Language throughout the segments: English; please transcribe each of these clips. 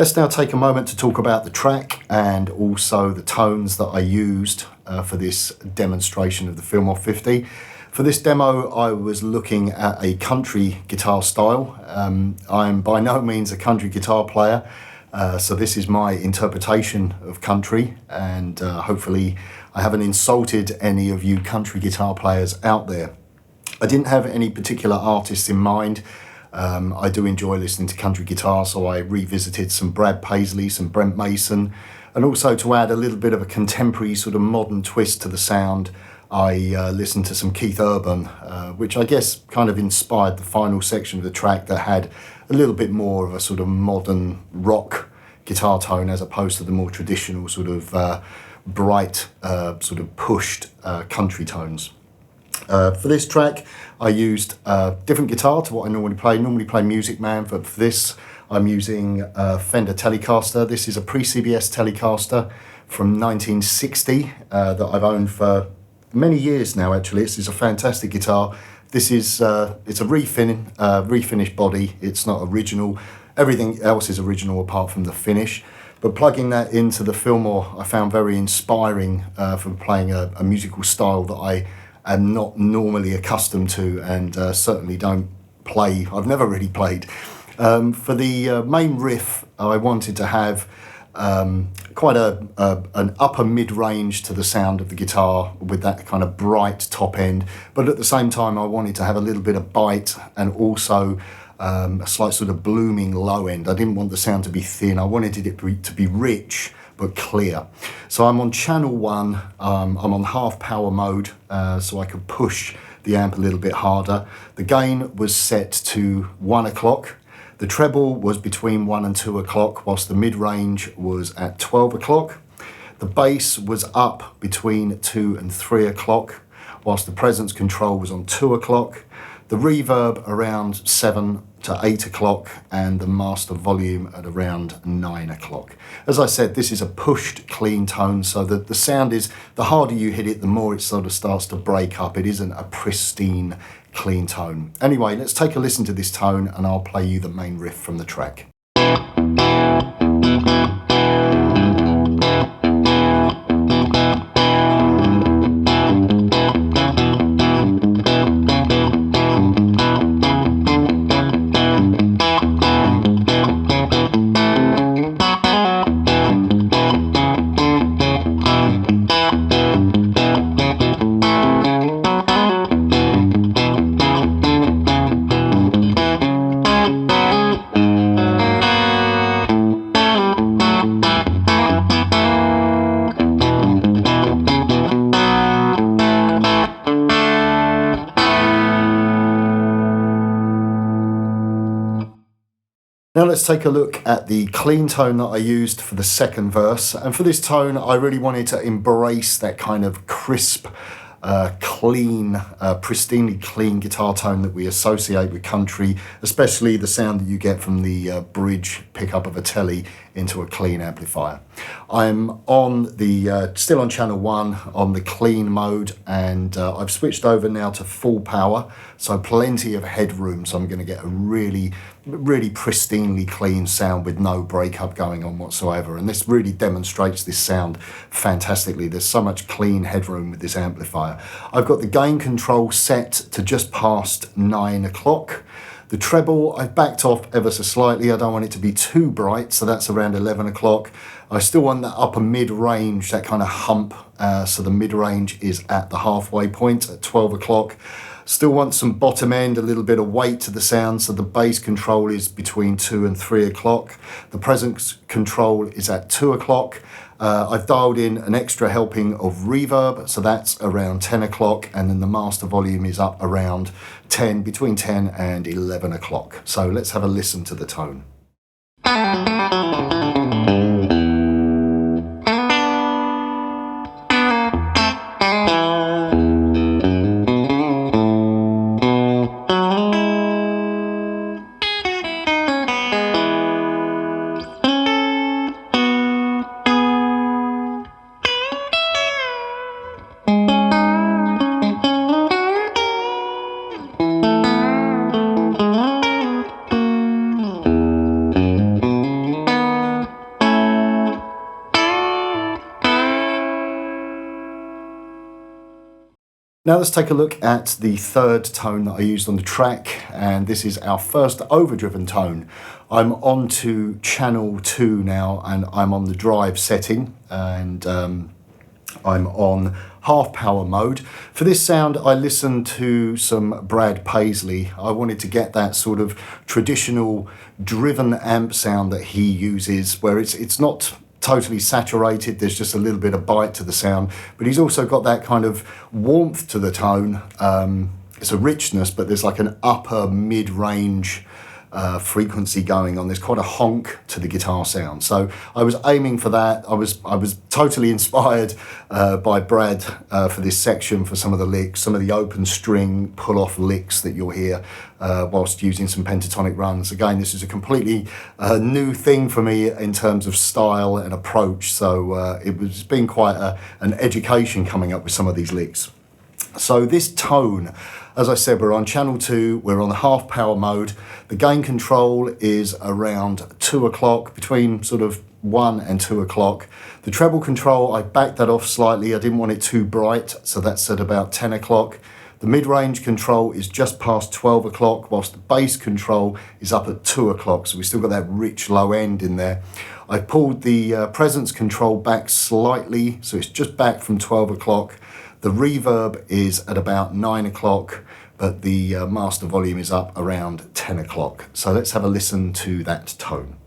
Let's now take a moment to talk about the track and also the tones that I used for this demonstration of the Fillmore 50. For this demo, I was looking at a country guitar style. I'm by no means a country guitar player, so this is my interpretation of country, and hopefully I haven't insulted any of you country guitar players out there. I didn't have any particular artists in mind. I do enjoy listening to country guitar, so I revisited some Brad Paisley, some Brent Mason, and also to add a little bit of a contemporary sort of modern twist to the sound, I listened to some Keith Urban, which I guess kind of inspired the final section of the track that had a little bit more of a sort of modern rock guitar tone as opposed to the more traditional sort of bright, sort of pushed country tones. For this track, I used a different guitar to what I normally play. Normally play Music Man, but for this, I'm using a Fender Telecaster. This is a pre-CBS Telecaster from 1960 that I've owned for many years now. Actually, this is a fantastic guitar. This is it's a refinished body. It's not original. Everything else is original apart from the finish. But plugging that into the Fillmore, I found very inspiring for playing a musical style that I am not normally accustomed to, and certainly don't play. I've never really played. For the main riff, I wanted to have quite an upper mid-range to the sound of the guitar with that kind of bright top end, but at the same time I wanted to have a little bit of bite and also a slight sort of blooming low end. I didn't want the sound to be thin. I wanted it to be rich but clear. So I'm on channel 1, I'm on half power mode, so I could push the amp a little bit harder. The gain was set to 1 o'clock. The treble was between 1 and 2 o'clock, whilst the mid-range was at 12 o'clock. The bass was up between 2 and 3 o'clock, whilst the presence control was on 2 o'clock. The reverb around 7 to 8 o'clock, and the master volume at around 9 o'clock. As I said, this is a pushed clean tone, so that the sound is, the harder you hit it, the more it sort of starts to break up. It isn't a pristine clean tone. Anyway, let's take a listen to this tone and I'll play you the main riff from the track. Now let's take a look at the clean tone that I used for the second verse. And for this tone, I really wanted to embrace that kind of crisp, clean, pristinely clean guitar tone that we associate with country, especially the sound that you get from the bridge pickup of a telly into a clean amplifier. I'm on the still on channel 1 on the clean mode, and I've switched over now to full power, so plenty of headroom, so I'm going to get a really pristinely clean sound with no breakup going on whatsoever, and this really demonstrates this sound fantastically. There's so much clean headroom with this amplifier. I've got the gain control set to just past 9 o'clock. The treble, I've backed off ever so slightly. I don't want it to be too bright, so that's around 11 o'clock. I still want that upper mid-range, that kind of hump, so the mid-range is at the halfway point at 12 o'clock. Still want some bottom end, a little bit of weight to the sound, so the bass control is between 2 and 3 o'clock. The presence control is at 2 o'clock. I've dialed in an extra helping of reverb, so that's around 10 o'clock, and then the master volume is up around between 10 and 11 o'clock. So let's have a listen to the tone. Now let's take a look at the third tone that I used on the track, and this is our first overdriven tone. I'm on to channel 2 now, and I'm on the drive setting, and I'm on half power mode. For this sound, I listened to some Brad Paisley. I wanted to get that sort of traditional driven amp sound that he uses, where it's not totally saturated, there's just a little bit of bite to the sound, but he's also got that kind of warmth to the tone. It's a richness, but there's like an upper mid-range frequency going on. There's quite a honk to the guitar sound, so I was aiming for that. I was totally inspired by Brad for this section, for some of the licks, some of the open string pull-off licks that you'll hear whilst using some pentatonic runs. Again, this is a completely new thing for me in terms of style and approach, so it's been quite an education coming up with some of these licks. So this tone, as I said, we're on channel 2, we're on the half power mode. The gain control is around 2 o'clock, between sort of 1 and 2 o'clock. The treble control, I backed that off slightly. I didn't want it too bright, so that's at about 10 o'clock. The mid-range control is just past 12 o'clock, whilst the bass control is up at 2 o'clock, so we've still got that rich low end in there. I pulled the presence control back slightly, so it's just back from 12 o'clock. The reverb is at about 9 o'clock, but the master volume is up around 10 o'clock. So let's have a listen to that tone.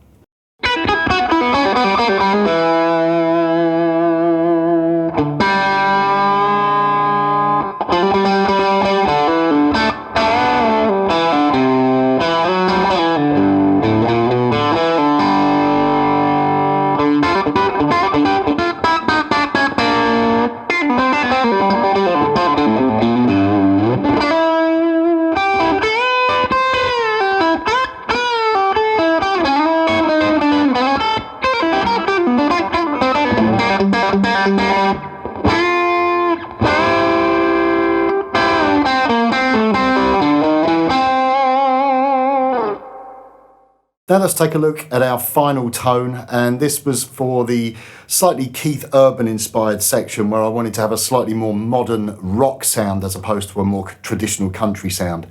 Now let's take a look at our final tone, and this was for the slightly Keith Urban inspired section, where I wanted to have a slightly more modern rock sound as opposed to a more traditional country sound.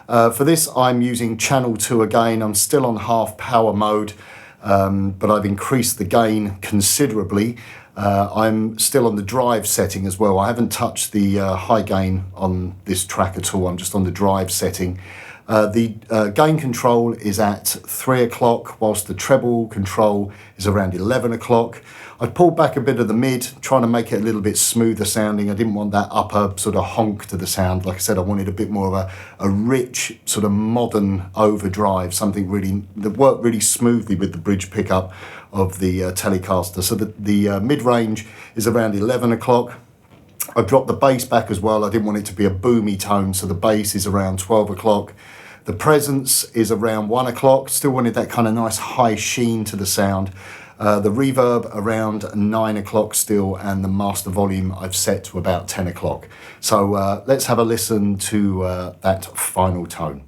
For this I'm using channel 2 again. I'm still on half power mode, but I've increased the gain considerably. I'm still on the drive setting as well. I haven't touched the high gain on this track at all. I'm just on the drive setting. The gain control is at 3 o'clock, whilst the treble control is around 11 o'clock. I pulled back a bit of the mid, trying to make it a little bit smoother sounding. I didn't want that upper sort of honk to the sound. Like I said, I wanted a bit more of a rich sort of modern overdrive, something really that worked really smoothly with the bridge pickup of the Telecaster. So the mid-range is around 11 o'clock. I dropped the bass back as well. I didn't want it to be a boomy tone, so the bass is around 12 o'clock. The presence is around 1 o'clock. Still wanted that kind of nice high sheen to the sound. The reverb around 9 o'clock still, and the master volume I've set to about 10 o'clock. So let's have a listen to that final tone.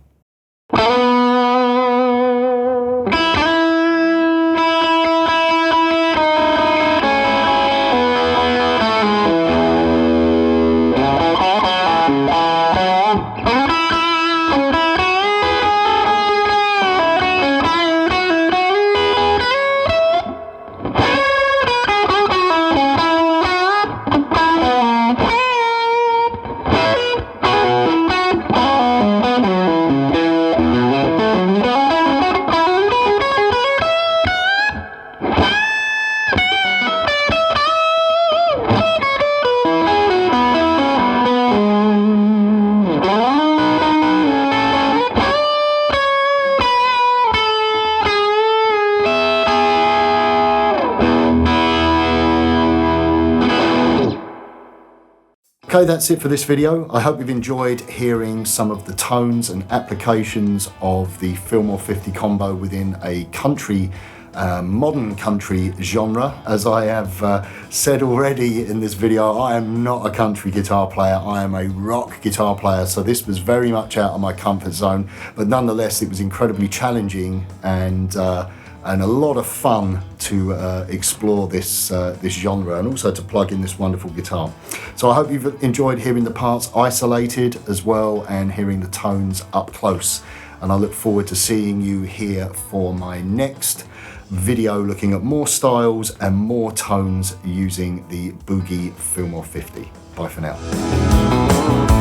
Okay, that's it for this video. I hope you've enjoyed hearing some of the tones and applications of the Fillmore 50 combo within a country, modern country genre. As I have said already in this video, I am not a country guitar player, I am a rock guitar player, so this was very much out of my comfort zone, but nonetheless it was incredibly challenging and and a lot of fun to explore this genre, and also to plug in this wonderful guitar. So I hope you've enjoyed hearing the parts isolated as well, and hearing the tones up close. And I look forward to seeing you here for my next video looking at more styles and more tones using the Boogie Fillmore 50. Bye for now.